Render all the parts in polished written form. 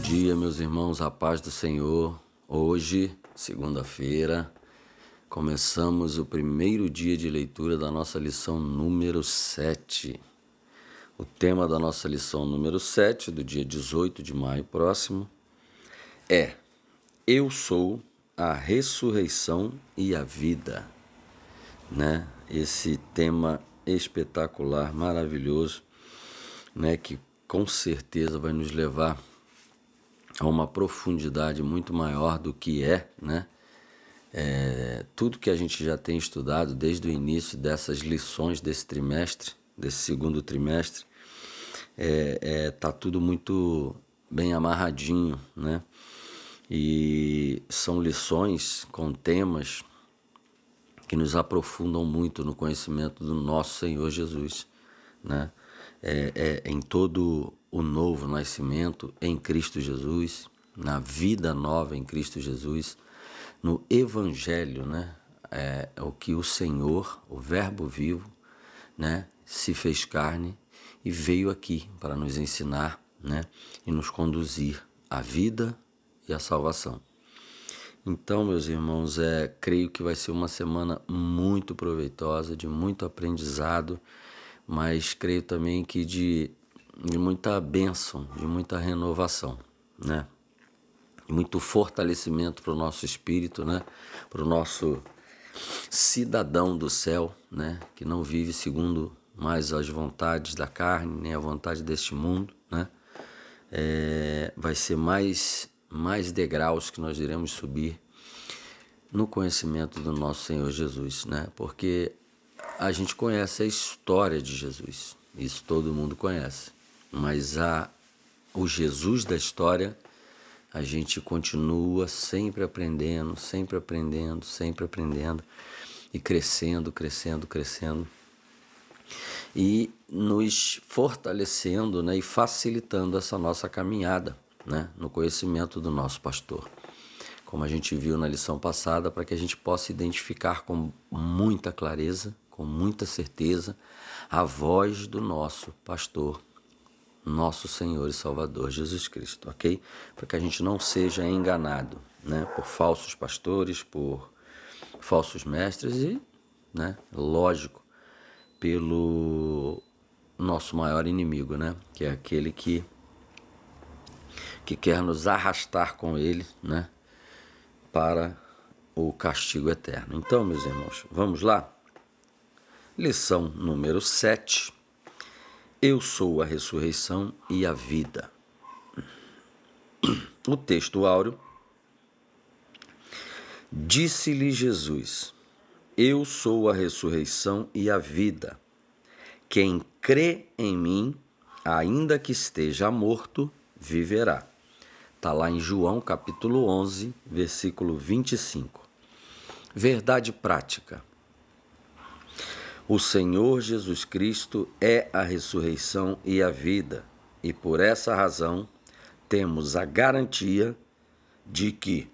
dia, meus irmãos, a paz do Senhor. Hoje, segunda-feira, começamos o primeiro dia de leitura da nossa lição número 7. O tema da nossa lição número 7, do dia 18 de maio próximo, é: Eu sou a ressurreição e a vida. Esse tema espetacular, maravilhoso, que com certeza vai nos levar a uma profundidade muito maior do que tudo que a gente já tem estudado desde o início dessas lições desse trimestre, desse segundo trimestre. Tá tudo muito bem amarradinho, E são lições com temas que nos aprofundam muito no conhecimento do nosso Senhor Jesus, em todo o novo nascimento em Cristo Jesus, na vida nova em Cristo Jesus, no Evangelho, o que o Senhor, o Verbo vivo, se fez carne e veio aqui para nos ensinar, e nos conduzir à vida e à salvação. Então, meus irmãos, creio que vai ser uma semana muito proveitosa, de muito aprendizado, mas creio também que de muita bênção, de muita renovação, muito fortalecimento para o nosso espírito, para o nosso cidadão do céu, que não vive segundo mais as vontades da carne, nem a vontade deste mundo, vai ser mais degraus que nós iremos subir no conhecimento do nosso Senhor Jesus, porque a gente conhece a história de Jesus, isso todo mundo conhece, mas o Jesus da história a gente continua sempre aprendendo e crescendo e nos fortalecendo, e facilitando essa nossa caminhada, no conhecimento do nosso pastor. Como a gente viu na lição passada, para que a gente possa identificar com muita clareza, com muita certeza, a voz do nosso pastor, nosso Senhor e Salvador Jesus Cristo, ok? Para que a gente não seja enganado, por falsos pastores, por falsos mestres e, lógico, pelo nosso maior inimigo, que é aquele que quer nos arrastar com ele, para o castigo eterno. Então, meus irmãos, vamos lá? Lição número 7. Eu sou a ressurreição e a vida. O texto áureo: Disse-lhe Jesus: Eu sou a ressurreição e a vida. Quem crê em mim, ainda que esteja morto, viverá. Está lá em João capítulo 11, versículo 25. Verdade prática. O Senhor Jesus Cristo é a ressurreição e a vida, e por essa razão temos a garantia de que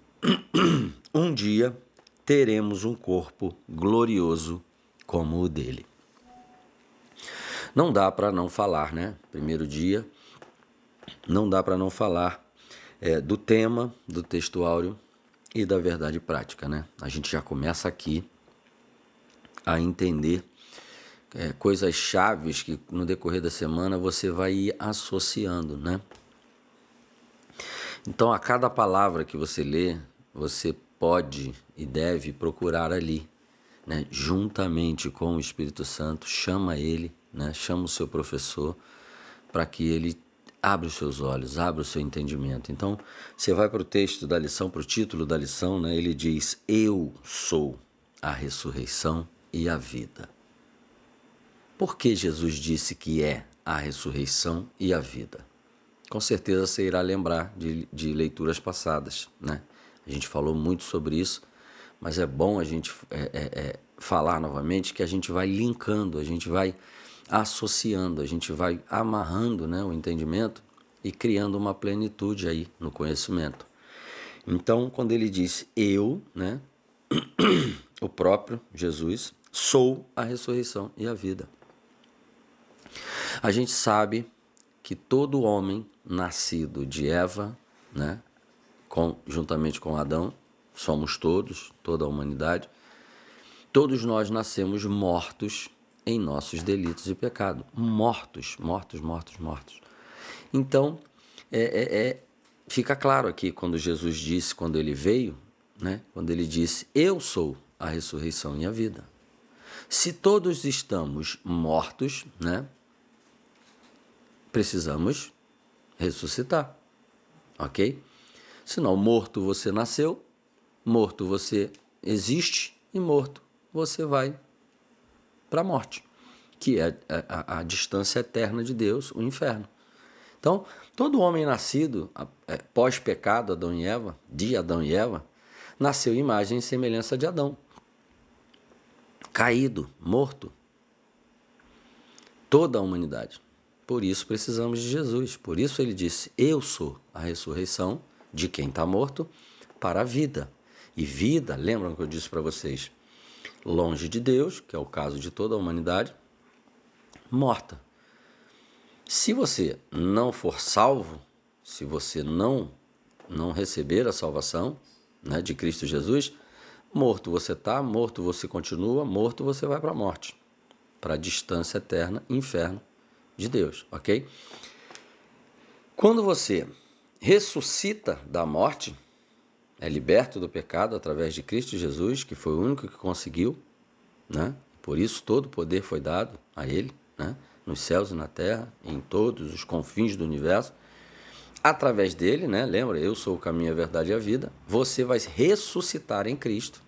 um dia teremos um corpo glorioso como o dele. Não dá para não falar, Primeiro dia, não dá para não falar do tema, do texto áureo e da verdade prática, A gente já começa aqui a entender coisas chaves que no decorrer da semana você vai ir associando, Então, a cada palavra que você lê, você pode e deve procurar ali, juntamente com o Espírito Santo, chama ele, chama o seu professor, para que ele abra os seus olhos, abra o seu entendimento. Então, você vai para o texto da lição, para o título da lição, ele diz: Eu sou a ressurreição e a vida. Por que Jesus disse que é a ressurreição e a vida? Com certeza você irá lembrar de leituras passadas, A gente falou muito sobre isso, mas é bom a gente falar novamente, que a gente vai linkando, a gente vai associando, a gente vai amarrando, o entendimento e criando uma plenitude aí no conhecimento. Então, quando ele diz eu, o próprio Jesus, sou a ressurreição e a vida. A gente sabe que todo homem nascido de Eva, né? Juntamente com Adão, somos todos, toda a humanidade. Todos nós nascemos mortos em nossos delitos e pecados. Mortos. Então, fica claro aqui quando Jesus disse, quando ele veio, né? Quando ele disse, eu sou a ressurreição e a vida. Se todos estamos mortos, né? Precisamos ressuscitar, ok? Senão, morto você nasceu, morto você existe e morto você vai para a morte, que é a distância eterna de Deus, o inferno. Então, todo homem nascido pós-pecado, Adão e Eva, de Adão e Eva, nasceu em imagem e semelhança de Adão. Caído, morto. Toda a humanidade. Por isso precisamos de Jesus. Por isso ele disse, eu sou a ressurreição de quem está morto para a vida. E vida, lembram que eu disse para vocês, longe de Deus, que é o caso de toda a humanidade, morta. Se você não for salvo, se você não receber a salvação, né, de Cristo Jesus, morto você está, morto você continua, morto você vai para a morte, para a distância eterna, inferno de Deus, ok? Quando você ressuscita da morte, é liberto do pecado através de Cristo Jesus, que foi o único que conseguiu, né? Por isso todo o poder foi dado a ele, né? Nos céus e na terra, em todos os confins do universo, através dele, né? Lembra, eu sou o caminho, a verdade e a vida, você vai ressuscitar em Cristo,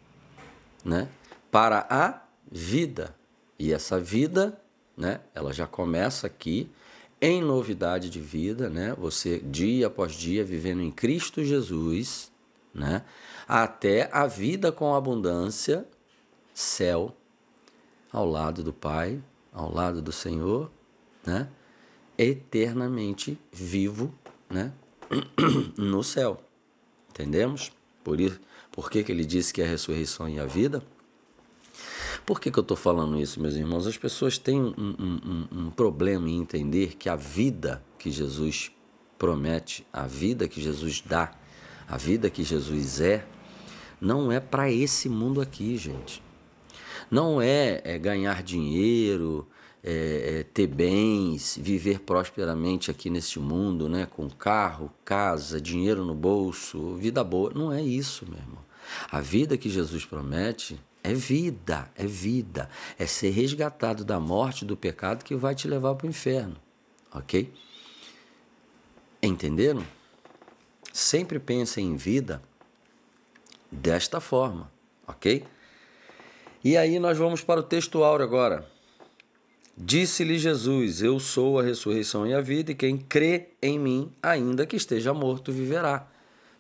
né? Para a vida. E essa vida, né? Ela já começa aqui em novidade de vida, né? Você dia após dia vivendo em Cristo Jesus, né? Até a vida com abundância, céu, ao lado do Pai, ao lado do Senhor, né? Eternamente vivo, né? No céu. Entendemos? Por que ele disse que é a ressurreição e a vida? Por que eu estou falando isso, meus irmãos? As pessoas têm um problema em entender que a vida que Jesus promete, a vida que Jesus dá, a vida que Jesus não é para esse mundo aqui, gente. Não é ganhar dinheiro, ter bens, viver prosperamente aqui neste mundo, né? Com carro, casa, dinheiro no bolso, vida boa. Não é isso, meu irmão. A vida que Jesus promete é vida, é ser resgatado da morte, do pecado que vai te levar para o inferno, ok? Entenderam? Sempre pensem em vida desta forma, ok? E aí nós vamos para o texto áureo agora. Disse-lhe Jesus, eu sou a ressurreição e a vida, e quem crê em mim, ainda que esteja morto, viverá.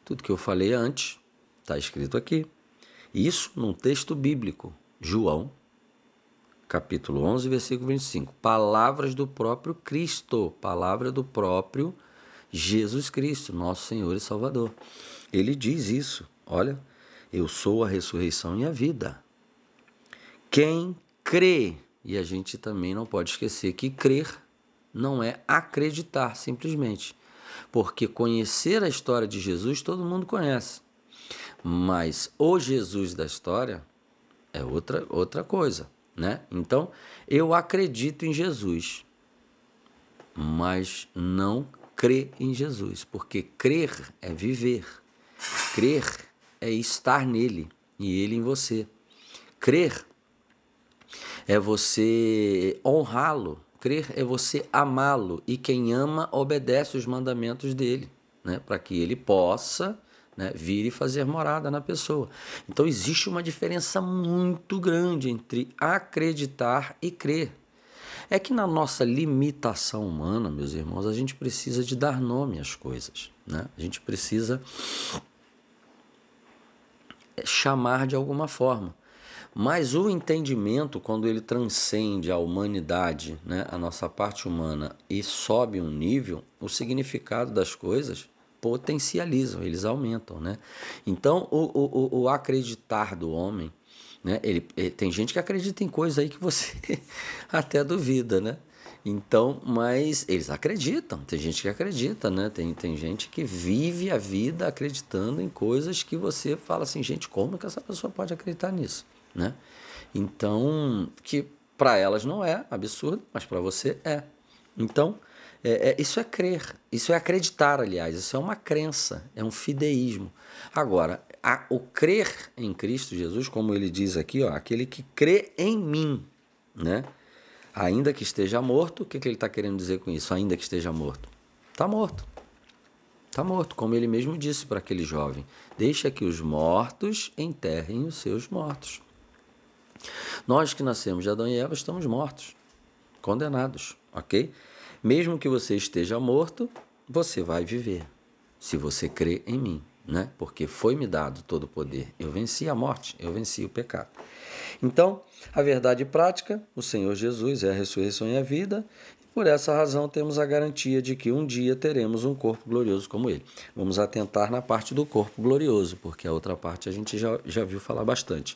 Tudo que eu falei antes está escrito aqui. Isso num texto bíblico, João, capítulo 11, versículo 25. Palavras do próprio Cristo, palavra do próprio Jesus Cristo, nosso Senhor e Salvador. Ele diz isso, olha, eu sou a ressurreição e a vida. Quem crê, e a gente também não pode esquecer que crer não é acreditar simplesmente, porque conhecer a história de Jesus todo mundo conhece, mas o Jesus da história é outra coisa, né? Então, eu acredito em Jesus, mas não crê em Jesus, porque crer é viver, crer é estar nele e ele em você. Crer é você honrá-lo, crer é você amá-lo, e quem ama obedece os mandamentos dele, né? Para que ele possa, né, vir e fazer morada na pessoa. Então existe uma diferença muito grande entre acreditar e crer. É que na nossa limitação humana, meus irmãos, a gente precisa de dar nome às coisas, né? A gente precisa chamar de alguma forma. Mas o entendimento, quando ele transcende a humanidade, né, a nossa parte humana, e sobe um nível, o significado das coisas potencializam, eles aumentam, né? Então, o acreditar do homem, né, tem gente que acredita em coisas aí que você até duvida, né? Então, mas eles acreditam, tem gente que acredita, né? Tem gente que vive a vida acreditando em coisas que você fala assim, gente, como que essa pessoa pode acreditar nisso, né? Então, que para elas não é absurdo, mas para você é. Então, isso é crer, isso é acreditar, aliás, isso é uma crença, é um fideísmo. Agora, o crer em Cristo Jesus, como ele diz aqui, ó, aquele que crê em mim, né? Ainda que esteja morto, o que ele está querendo dizer com isso? Ainda que esteja morto. Está morto. Está morto, como ele mesmo disse para aquele jovem. Deixa que os mortos enterrem os seus mortos. Nós que nascemos de Adão e Eva estamos mortos, condenados, ok? Mesmo que você esteja morto, você vai viver, se você crê em mim, né? Porque foi-me dado todo o poder. Eu venci a morte, eu venci o pecado. Então, a verdade prática, o Senhor Jesus é a ressurreição e a vida, e por essa razão temos a garantia de que um dia teremos um corpo glorioso como ele. Vamos atentar na parte do corpo glorioso, porque a outra parte a gente já viu falar bastante.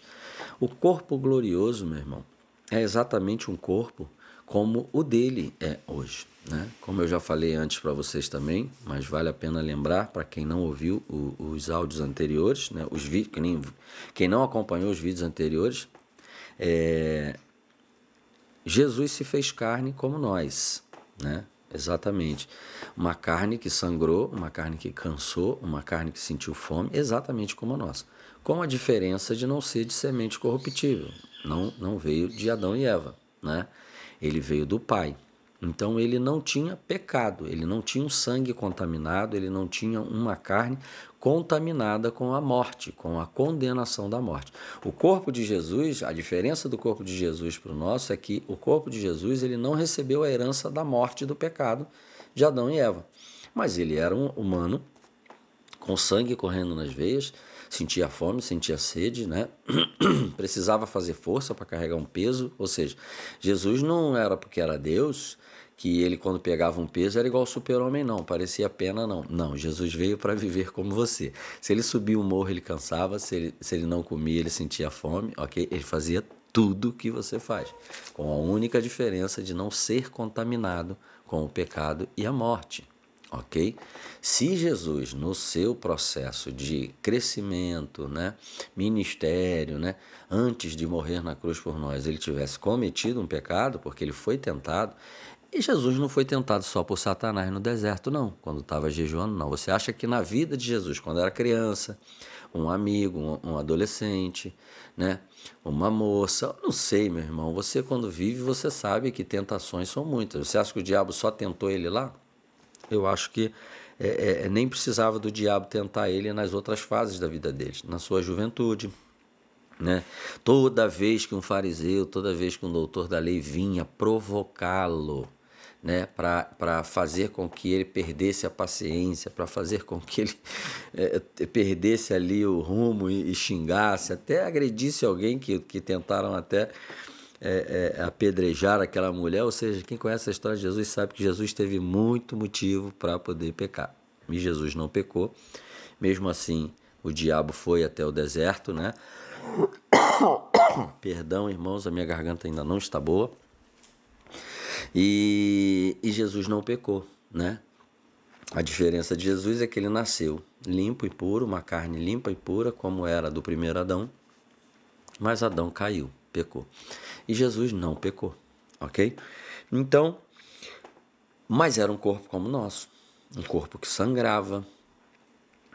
O corpo glorioso, meu irmão, é exatamente um corpo como o dele é hoje, né? Como eu já falei antes para vocês também, mas vale a pena lembrar para quem não ouviu os áudios anteriores, né? Os vídeos, quem não acompanhou os vídeos anteriores, Jesus se fez carne como nós, né? Exatamente. Uma carne que sangrou, uma carne que cansou, uma carne que sentiu fome, exatamente como a nossa. Com a diferença de não ser de semente corruptível. Não veio de Adão e Eva, né? Ele veio do Pai. Então ele não tinha pecado, ele não tinha um sangue contaminado, ele não tinha uma carne contaminada com a morte, com a condenação da morte. O corpo de Jesus, a diferença do corpo de Jesus para o nosso é que o corpo de Jesus ele não recebeu a herança da morte e do pecado de Adão e Eva. Mas ele era um humano com sangue correndo nas veias, sentia fome, sentia sede, né? Precisava fazer força para carregar um peso, ou seja, Jesus não era porque era Deus, que ele quando pegava um peso era igual ao super-homem, não, parecia pena, não. Não, Jesus veio para viver como você. Se ele subia um morro, ele cansava, se ele não comia, ele sentia fome, ok? Ele fazia tudo que você faz, com a única diferença de não ser contaminado com o pecado e a morte. Ok? Se Jesus, no seu processo de crescimento, né, ministério, né, antes de morrer na cruz por nós, ele tivesse cometido um pecado, porque ele foi tentado, e Jesus não foi tentado só por Satanás no deserto, não, quando estava jejuando, não. Você acha que na vida de Jesus, quando era criança, um amigo, um adolescente, né, uma moça, não sei, meu irmão, você quando vive, você sabe que tentações são muitas. Você acha que o diabo só tentou ele lá? Eu acho que nem precisava do diabo tentar ele nas outras fases da vida dele, na sua juventude, né? Toda vez que um fariseu, toda vez que um doutor da lei vinha provocá-lo, né, para fazer com que ele perdesse a paciência, para fazer com que ele perdesse ali o rumo e xingasse, até agredisse alguém que tentaram até apedrejar aquela mulher. Ou seja, quem conhece a história de Jesus sabe que Jesus teve muito motivo para poder pecar. E Jesus não pecou. Mesmo assim, o diabo foi até o deserto, né? Perdão, irmãos, a minha garganta ainda não está boa. E Jesus não pecou, né? A diferença de Jesus é que ele nasceu limpo e puro, uma carne limpa e pura, como era do primeiro Adão. Mas Adão caiu, pecou. E Jesus não pecou, ok? Então, mas era um corpo como o nosso. Um corpo que sangrava,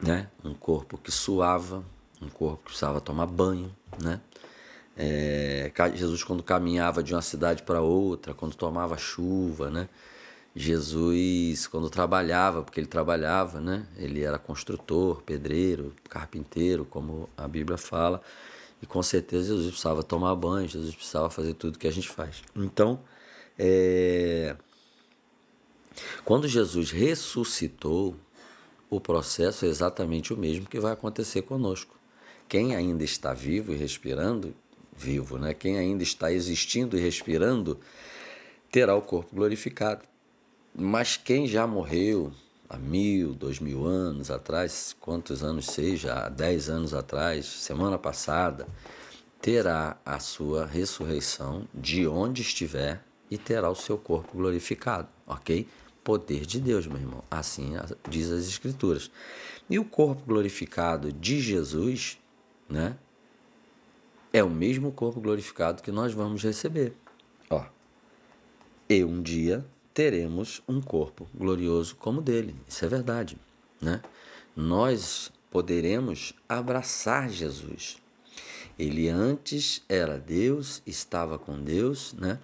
né? Um corpo que suava, um corpo que precisava tomar banho, né? Jesus, quando caminhava de uma cidade para outra, quando tomava chuva, né? Jesus, quando trabalhava, porque ele trabalhava, né? Ele era construtor, pedreiro, carpinteiro, como a Bíblia fala. E com certeza Jesus precisava tomar banho, Jesus precisava fazer tudo que a gente faz. Então, quando Jesus ressuscitou, o processo é exatamente o mesmo que vai acontecer conosco. Quem ainda está vivo e respirando, vivo, né? Quem ainda está existindo e respirando, terá o corpo glorificado. Mas quem já morreu há 1000, 2000 anos atrás, quantos anos seja, há 10 anos atrás, semana passada, terá a sua ressurreição de onde estiver, e terá o seu corpo glorificado, ok? Poder de Deus, meu irmão, assim diz as Escrituras. E o corpo glorificado de Jesus, né, é o mesmo corpo glorificado que nós vamos receber. Ó, e um dia teremos um corpo glorioso como o dele, isso é verdade, né? Nós poderemos abraçar Jesus. Ele antes era Deus, estava com Deus, né?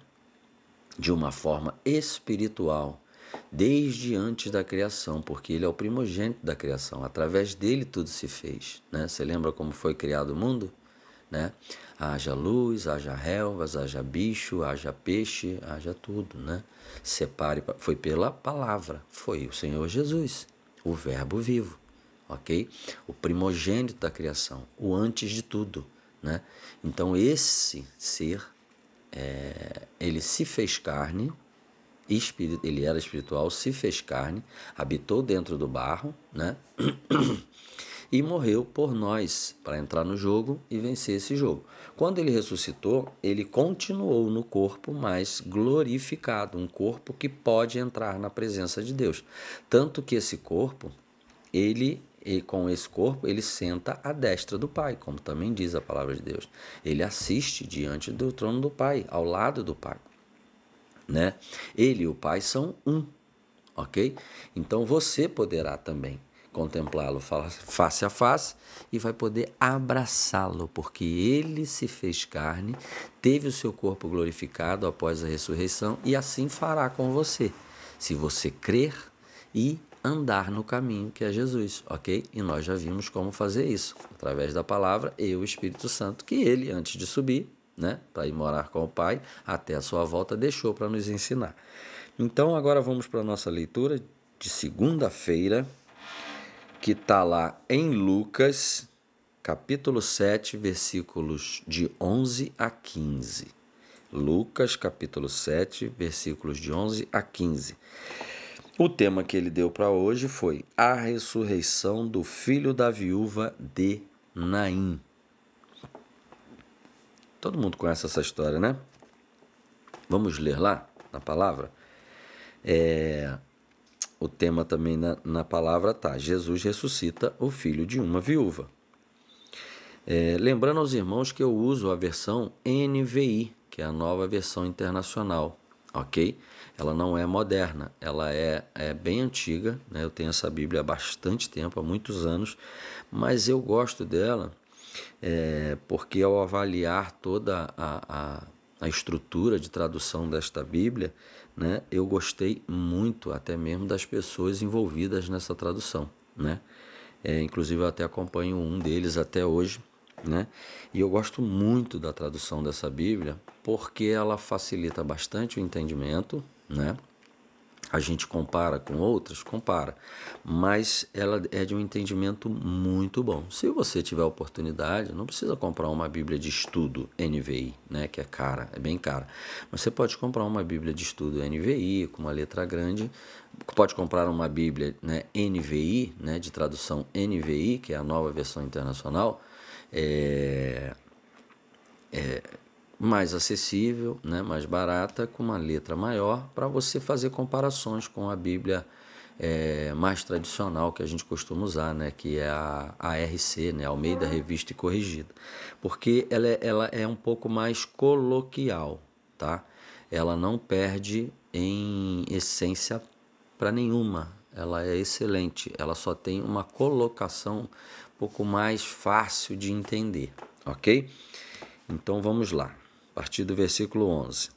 De uma forma espiritual, desde antes da criação, porque ele é o primogênito da criação. Através dele tudo se fez, né? Você lembra como foi criado o mundo? Né? Haja luz, haja relvas, haja bicho, haja peixe, haja tudo, né? Separe, foi pela palavra, foi o Senhor Jesus, o verbo vivo, ok? O primogênito da criação, o antes de tudo, né? Então esse ser, ele se fez carne, ele era espiritual, se fez carne, habitou dentro do barro, né? E morreu por nós, para entrar no jogo e vencer esse jogo. Quando ele ressuscitou, ele continuou no corpo, mas glorificado, um corpo que pode entrar na presença de Deus. Tanto que esse corpo, com esse corpo, ele senta à destra do Pai, como também diz a palavra de Deus. Ele assiste diante do trono do Pai, ao lado do Pai, né? Ele e o Pai são um, ok? Então você poderá também contemplá-lo face a face e vai poder abraçá-lo, porque ele se fez carne, teve o seu corpo glorificado após a ressurreição e assim fará com você, se você crer e andar no caminho que é Jesus, ok? E nós já vimos como fazer isso, através da palavra e o Espírito Santo, que ele, antes de subir, né, para ir morar com o Pai, até a sua volta, deixou para nos ensinar. Então, agora vamos para a nossa leitura de segunda-feira, que está lá em Lucas, capítulo 7, versículos de 11 a 15. Lucas, capítulo 7, versículos de 11 a 15. O tema que ele deu para hoje foi a ressurreição do filho da viúva de Naim. Todo mundo conhece essa história, né? Vamos ler lá na palavra? O tema também na palavra tá: Jesus ressuscita o filho de uma viúva. Lembrando aos irmãos que eu uso a versão NVI, que é a nova versão internacional, ok? Ela não é moderna, ela é bem antiga, né? Eu tenho essa Bíblia há bastante tempo, há muitos anos, mas eu gosto dela porque ao avaliar toda a estrutura de tradução desta Bíblia, né, eu gostei muito até mesmo das pessoas envolvidas nessa tradução, né? Inclusive eu até acompanho um deles até hoje, né? E eu gosto muito da tradução dessa Bíblia porque ela facilita bastante o entendimento, né? A gente compara com outras? Compara, mas ela é de um entendimento muito bom. Se você tiver oportunidade, não precisa comprar uma Bíblia de estudo NVI, né, que é cara, é bem cara, mas você pode comprar uma Bíblia de estudo NVI, com uma letra grande, pode comprar uma Bíblia, né, NVI, né, de tradução NVI, que é a nova versão internacional, mais acessível, né, mais barata, com uma letra maior, para você fazer comparações com a Bíblia mais tradicional que a gente costuma usar, né, que é a ARC, né, Almeida Revista e Corrigida, porque ela é um pouco mais coloquial, tá? Ela não perde em essência para nenhuma, ela é excelente, ela só tem uma colocação um pouco mais fácil de entender, ok? Então vamos lá. A partir do versículo 11.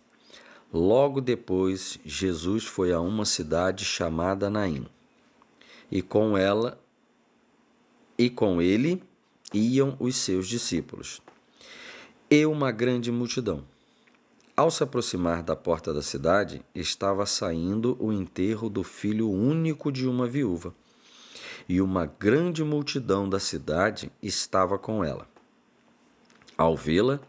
Logo depois, Jesus foi a uma cidade chamada Naim, e com ele iam os seus discípulos, e uma grande multidão. Ao se aproximar da porta da cidade, estava saindo o enterro do filho único de uma viúva, e uma grande multidão da cidade estava com ela. Ao vê-la,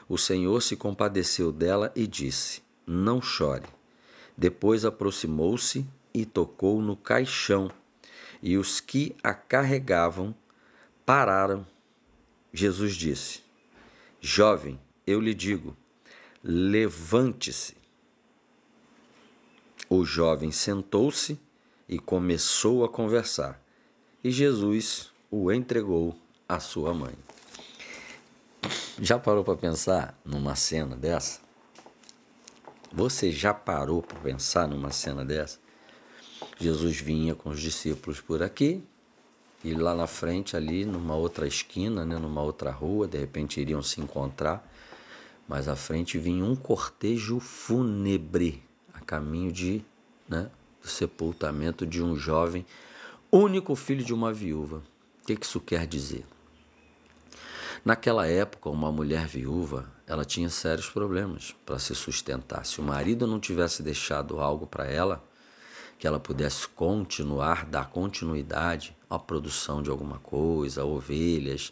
o Senhor se compadeceu dela e disse: não chore. Depois aproximou-se e tocou no caixão, e os que a carregavam pararam. Jesus disse: jovem, eu lhe digo, levante-se. O jovem sentou-se e começou a conversar, e Jesus o entregou à sua mãe. Já parou para pensar numa cena dessa? Você já parou para pensar numa cena dessa? Jesus vinha com os discípulos por aqui, e lá na frente, ali numa outra esquina, né, numa outra rua, de repente iriam se encontrar, mas à frente vinha um cortejo fúnebre a caminho do sepultamento de um jovem, único filho de uma viúva. O que isso quer dizer? Naquela época, uma mulher viúva, ela tinha sérios problemas para se sustentar. Se o marido não tivesse deixado algo para ela, que ela pudesse dar continuidade à produção de alguma coisa, ovelhas,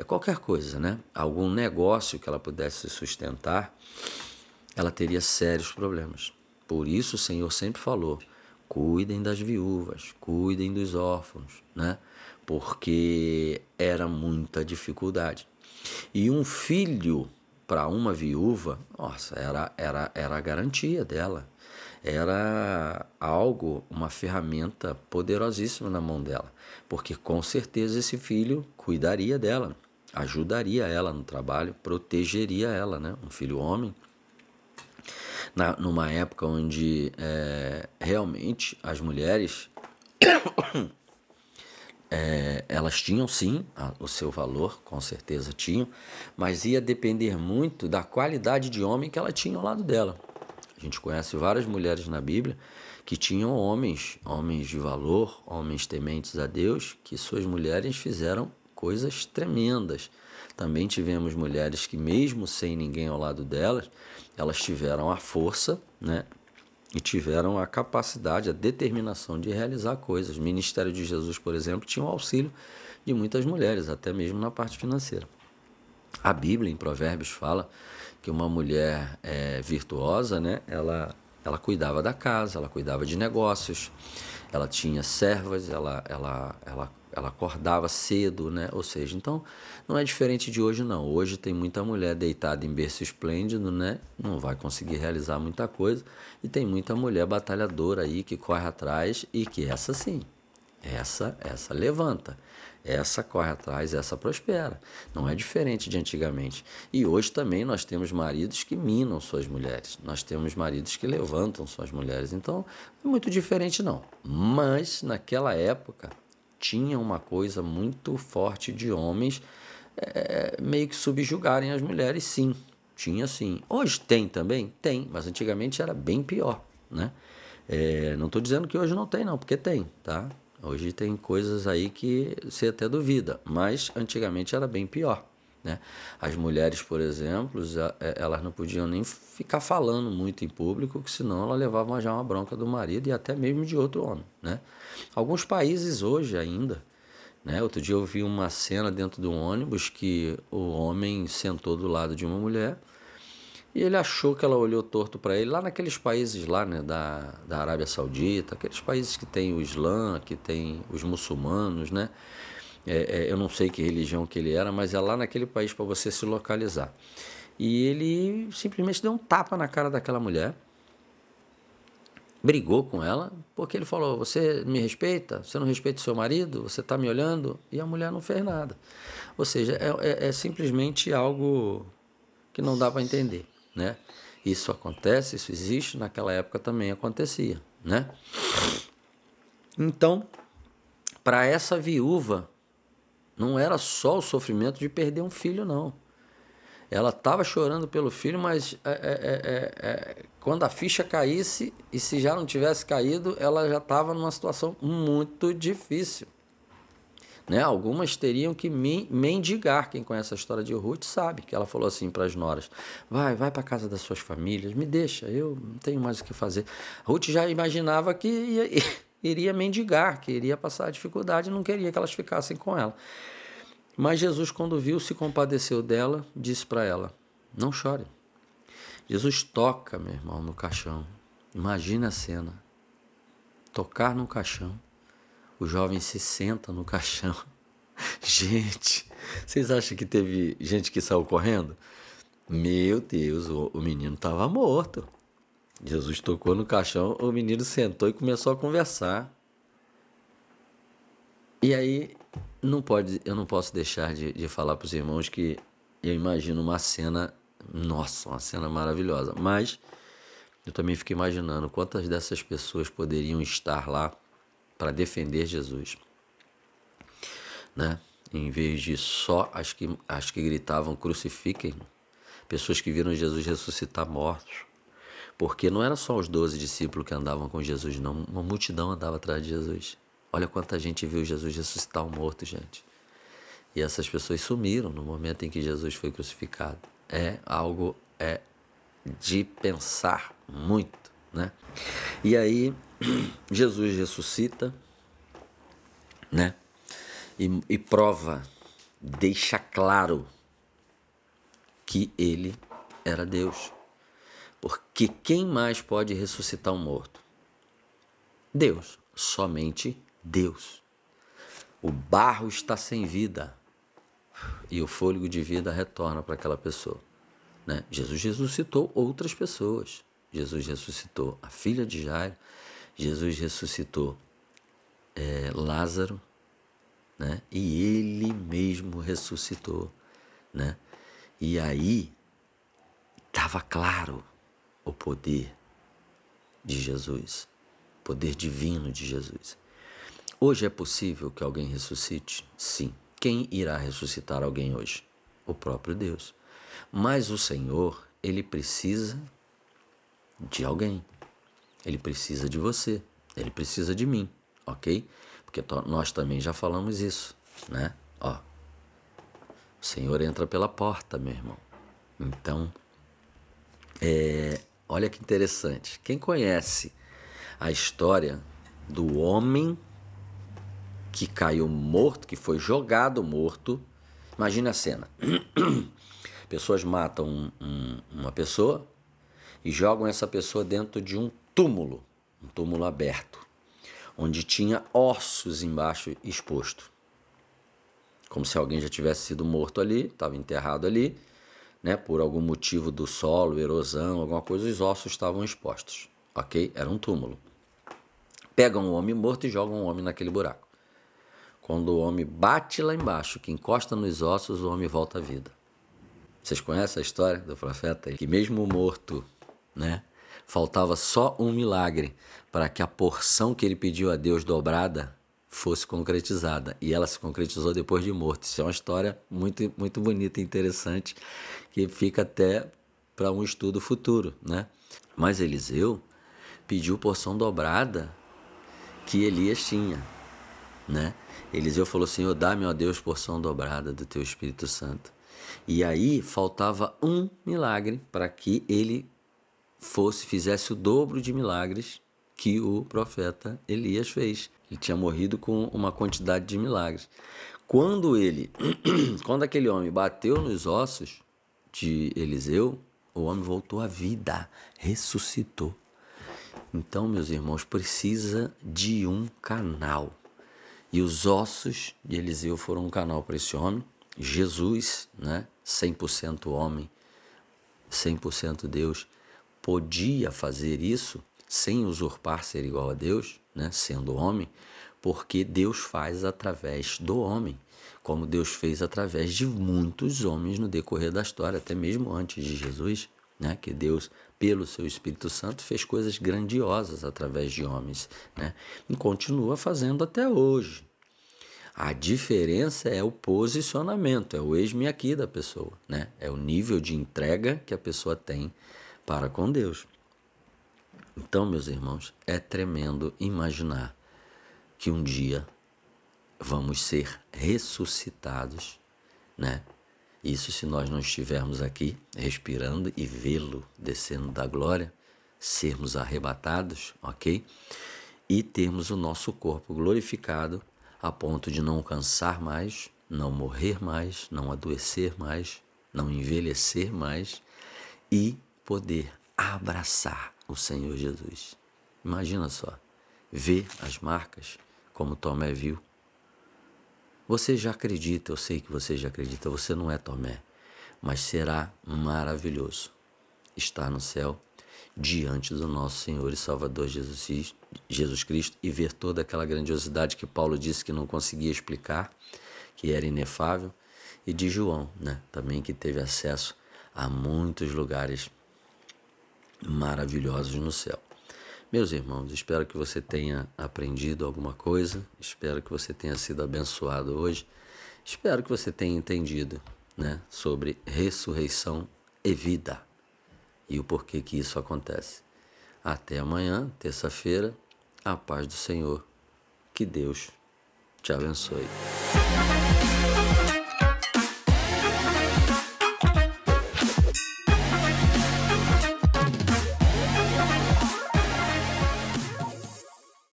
qualquer coisa, né? Algum negócio que ela pudesse sustentar, ela teria sérios problemas. Por isso o Senhor sempre falou, cuidem das viúvas, cuidem dos órfãos, né? Porque era muita dificuldade. E um filho para uma viúva, nossa, era a garantia dela. Era algo, uma ferramenta poderosíssima na mão dela, porque com certeza esse filho cuidaria dela, ajudaria ela no trabalho, protegeria ela, né? Um filho homem. Numa época onde realmente as mulheres elas tinham sim o seu valor, com certeza tinham, mas ia depender muito da qualidade de homem que ela tinha ao lado dela. A gente conhece várias mulheres na Bíblia que tinham homens de valor, homens tementes a Deus, que suas mulheres fizeram coisas tremendas. Também tivemos mulheres que, mesmo sem ninguém ao lado delas, elas tiveram a força, né? E tiveram a capacidade, a determinação de realizar coisas. O Ministério de Jesus, por exemplo, tinha o auxílio de muitas mulheres, até mesmo na parte financeira. A Bíblia, em Provérbios, fala que uma mulher virtuosa, né, ela cuidava da casa, ela cuidava de negócios, ela tinha servas, ela acordava cedo, né? Ou seja, então não é diferente de hoje não. Hoje tem muita mulher deitada em berço esplêndido, né? Não vai conseguir realizar muita coisa, e tem muita mulher batalhadora aí que corre atrás e que essa sim, essa levanta. Essa corre atrás, essa prospera. Não é diferente de antigamente. E hoje também nós temos maridos que minam suas mulheres. Nós temos maridos que levantam suas mulheres. Então, não é muito diferente não. Mas, naquela época, tinha uma coisa muito forte de homens meio que subjugarem as mulheres, sim. Tinha sim. Hoje tem também? Tem. Mas antigamente era bem pior, né? Não estou dizendo que hoje não tem não, porque tem, tá? Hoje tem coisas aí que você até duvida, mas antigamente era bem pior, né? As mulheres, por exemplo, elas não podiam nem ficar falando muito em público, que senão elas levavam já uma bronca do marido e até mesmo de outro homem, né? Alguns países hoje ainda, né? Outro dia eu vi uma cena dentro de um ônibus que o homem sentou do lado de uma mulher e ele achou que ela olhou torto para ele, lá naqueles países lá, né, da Arábia Saudita, aqueles países que tem o Islã, que tem os muçulmanos, né? Eu não sei que religião que ele era, mas é lá naquele país para você se localizar. E ele simplesmente deu um tapa na cara daquela mulher, brigou com ela, porque ele falou, você me respeita? Você não respeita o seu marido? Você está me olhando? E a mulher não fez nada. Ou seja, é simplesmente algo que não dá para entender, né? Isso acontece, isso existe, naquela época também acontecia, né? Então, para essa viúva, não era só o sofrimento de perder um filho, não. Ela estava chorando pelo filho, mas quando a ficha caísse, e se já não tivesse caído, ela já estava numa situação muito difícil, né? Algumas teriam que mendigar. Quem conhece a história de Ruth sabe que ela falou assim para as noras, vai para a casa das suas famílias, me deixa, eu não tenho mais o que fazer. Ruth já imaginava que iria mendigar, que iria passar dificuldade, não queria que elas ficassem com ela. Mas Jesus, quando viu, se compadeceu dela, disse para ela, não chore. Jesus toca, meu irmão, no caixão. Imagina a cena. Tocar no caixão. O jovem se senta no caixão. Gente, vocês acham que teve gente que saiu correndo? Meu Deus, o menino estava morto. Jesus tocou no caixão, o menino sentou e começou a conversar. E aí, eu não posso deixar de falar para os irmãos que eu imagino uma cena, nossa, uma cena maravilhosa. Mas eu também fico imaginando quantas dessas pessoas poderiam estar lá para defender Jesus, né? Em vez de só as que gritavam crucifiquem, pessoas que viram Jesus ressuscitar mortos. Porque não era só os 12 discípulos que andavam com Jesus, não. Uma multidão andava atrás de Jesus. Olha quanta gente viu Jesus ressuscitar um morto, gente. E essas pessoas sumiram no momento em que Jesus foi crucificado. É algo de pensar muito, né? E aí, Jesus ressuscita, né? E prova, deixa claro que ele era Deus. Porque quem mais pode ressuscitar um morto? Deus, somente Deus. O barro está sem vida e o fôlego de vida retorna para aquela pessoa, né? Jesus ressuscitou outras pessoas. Jesus ressuscitou a filha de Jairo. Jesus ressuscitou Lázaro, né? E ele mesmo ressuscitou, né? E aí estava claro o poder de Jesus, o poder divino de Jesus. Hoje é possível que alguém ressuscite? Sim. Quem irá ressuscitar alguém hoje? O próprio Deus. Mas o Senhor, ele precisa de alguém. Ele precisa de você. Ele precisa de mim, ok? Porque nós também já falamos isso, né? Ó, o Senhor entra pela porta, meu irmão. Então, olha que interessante. Quem conhece a história do homem que caiu morto, que foi jogado morto, imagina a cena. Pessoas matam uma pessoa e jogam essa pessoa dentro de um túmulo aberto, onde tinha ossos embaixo exposto. Como se alguém já tivesse sido morto ali, estava enterrado ali, né? Por algum motivo do solo, erosão, alguma coisa, os ossos estavam expostos, ok? Era um túmulo. Pegam um homem morto e jogam um homem naquele buraco. Quando o homem bate lá embaixo, que encosta nos ossos, o homem volta à vida. Vocês conhecem a história do profeta? Que mesmo morto, né, faltava só um milagre para que a porção que ele pediu a Deus dobrada fosse concretizada. E ela se concretizou depois de morto. Isso é uma história muito, muito bonita e interessante, que fica até para um estudo futuro, né? Mas Eliseu pediu porção dobrada que Elias tinha, né? Eliseu falou: Senhor, dá-me, ó Deus, porção dobrada do teu Espírito Santo. E aí faltava um milagre para que ele fizesse o dobro de milagres que o profeta Elias fez. Ele tinha morrido com uma quantidade de milagres. Quando aquele homem bateu nos ossos de Eliseu, o homem voltou à vida, ressuscitou. Então, meus irmãos, precisa de um canal. E os ossos de Eliseu foram um canal para esse homem. Jesus, né, 100% homem, 100% Deus, podia fazer isso sem usurpar ser igual a Deus, né, sendo homem, porque Deus faz através do homem, como Deus fez através de muitos homens no decorrer da história, até mesmo antes de Jesus, né, que Deus, pelo seu Espírito Santo, fez coisas grandiosas através de homens, né, e continua fazendo até hoje. A diferença é o posicionamento, é o eis-me aqui da pessoa, né? É o nível de entrega que a pessoa tem para com Deus. Então, meus irmãos, é tremendo imaginar que um dia vamos ser ressuscitados, né? Isso se nós não estivermos aqui respirando e vê-lo descendo da glória, sermos arrebatados, ok? E termos o nosso corpo glorificado a ponto de não cansar mais, não morrer mais, não adoecer mais, não envelhecer mais e poder abraçar o Senhor Jesus. Imagina só, ver as marcas como Tomé viu. Você já acredita, eu sei que você já acredita, você não é Tomé, mas será maravilhoso estar no céu diante do nosso Senhor e Salvador Jesus Cristo e ver toda aquela grandiosidade que Paulo disse que não conseguia explicar, que era inefável, e de João, né? Também, que teve acesso a muitos lugares maravilhosos no céu. Meus irmãos, espero que você tenha aprendido alguma coisa, espero que você tenha sido abençoado hoje, espero que você tenha entendido, né, sobre ressurreição e vida e o porquê que isso acontece. Até amanhã, terça-feira, a paz do Senhor, que Deus te abençoe.